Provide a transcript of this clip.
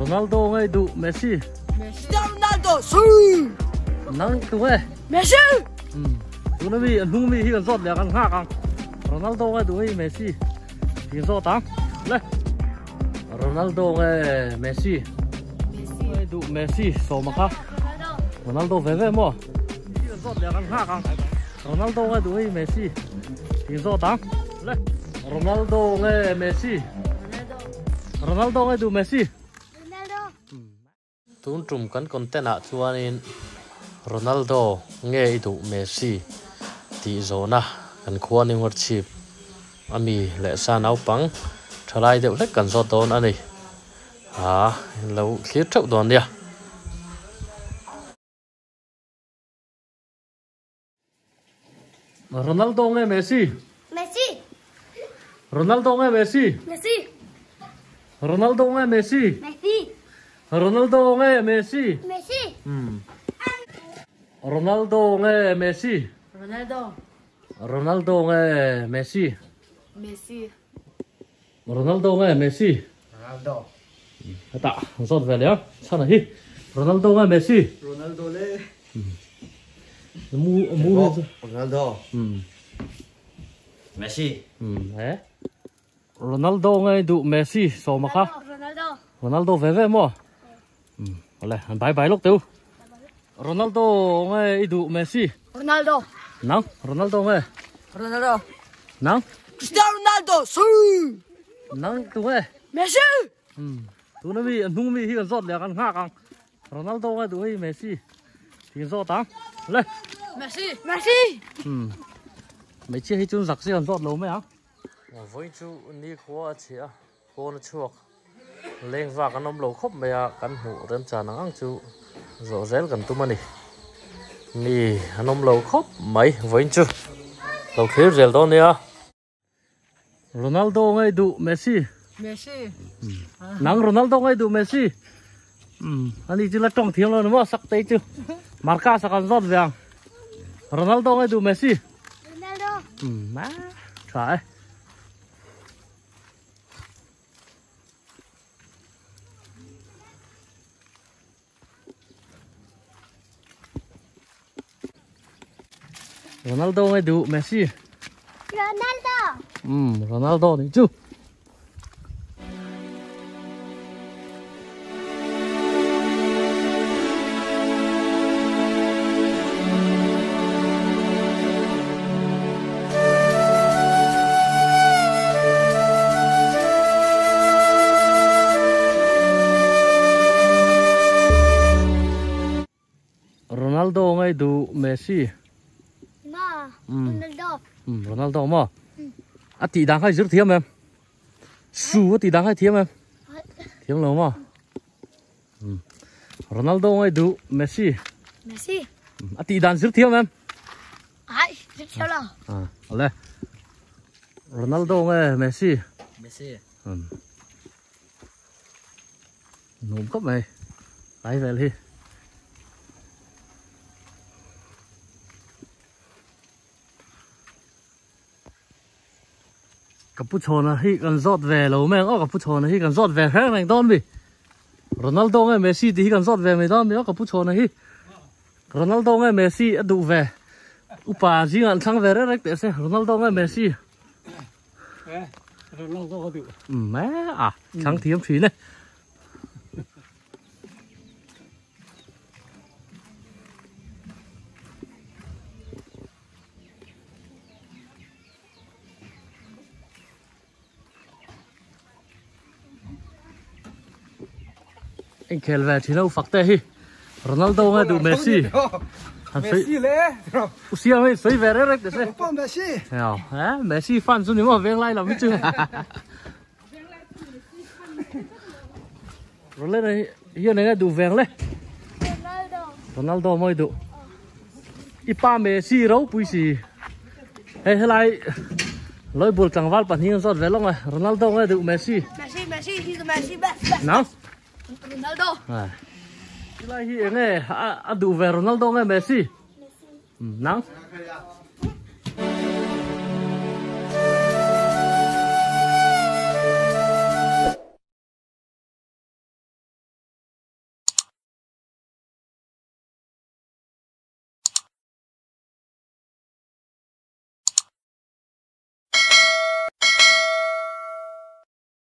Ronaldo ngay đụ Messi. Ronaldo sư. Nắng tụi ngay. Messi. Tụi nó bị nung bị hiện giọt lẹ ăn khác không? Ronaldo ngay đụ Messi. Hiện giọt tăng. Lên. Ronaldo ngay Messi. Ngay đụ Messi số mà khác. Ronaldo về mua. Hiện giọt lẹ ăn khác không? Ronaldo ngay đụ Messi. Hiện giọt tăng. Lên. Ronaldo ngay Messi. Ronaldo ngay đụ Messi. Tun trùm cắn content ạ chuan in Ronaldo nghe đủ Messi tỷ zona kan khuan in ngor chip ami le sa nau pang thalai deuh hlek kan zo ton ani lo clear thau don dia Ronaldo nghe Messi. Messi. Ronaldo nghe Messi. Messi. Ronaldo nghe Messi. Messi. Ronaldo nghe Messi. Messi. Ronaldo nghe Messi. Ronaldo. Ronaldo nghe Messi. Messi. Ronaldo nghe Messi. Ronaldo. Tạ, rót về đấy. Sao này? Ronaldo nghe Messi. Ronaldo le. Mu Ronaldo. Messi. Đấy. Ronaldo nghe đụ Messi số mà khác. Ronaldo. Ronaldo về mua. Lại, bye bye lúc tiêu. Ronaldo nghe đụ Messi. Ronaldo. Nắng, Ronaldo nghe. Ronaldo. Nắng. Cristiano Ronaldo sư. Nắng tụi nghe. Messi. Tụi nó bị nung bị hiện giọt lẹ ăn khác không? Ronaldo nghe đụ Messi. Hiện giọt tăng. Lên. Messi. Messi. Mấy chiếc hay chung giặc xe còn giọt lâu mấy á? Với chú ni khóa chị á, cô nó chuộc lên vào cái nông lầu khóc mày à, cắn hủ đem trà nắng chú rõ rét gần tụi mình nì nông lầu khóc mấy với chú lầu khế rèl đó nè. Ronaldo ngay đụ Messi. Messi. Nắng Ronaldo ngay đụ Messi. Anh đi chỉ là trong tiếng rồi đúng không? Sắc tay chứ. Marca sắc ăn giọt vàng. Ronaldo ngay đụ Messi. Ronaldo. Má trời. Ronaldo ngay đụ Messi. Ronaldo. Ronaldo thì chứ. Ronaldo ngay đụ Messi. Ma. Ronaldo. Ronaldo mà. À tỷ đáng hay giữ thiêm em. Su tỷ đáng hay thiêm em. Thiêm lâu mà. Ronaldo ngay đụ Messi. Messi. À tỷ đáng giữ thiêm em. Ai, tiếp theo là. Lên. Ronaldo ngay Messi. Messi. Nôm cấp mày. Lấy về đi. Cappuccino hi kan zot về lâu mày ó cappuccino hi kan zot về khác này don bi. Ronaldo ngay Messi thì hi kan zot về mày don mi ó cappuccino hi. Ronaldo ngay Messi đủ về. Upa ji ngan thang về đấy để xem Ronaldo ngay Messi. Ronaldo đủ. Má à, thằng thiếm phí này. Anh khéo về thì đâu phật tê hi. Ronaldo ngay đủ Messi. Messi le. Usia mấy sấy về đấy để xem. Opa Messi. Nào, Messi fan xuống nếu mà ven lai làm biết chưa? Rồi lên này, hiện này đủ vàng lên. Ronaldo. Ronaldo mới đủ. Ipa Messi râu bùi xì. Hey, lại lối buồn chẳng vắt bản hình giọt về lúc này. Ronaldo ngay đủ Messi. Messi, Messi, he's Messi best. Nào. Ronaldo. Lại hiện này, đủ về Ronaldo ngay Messi. Nào.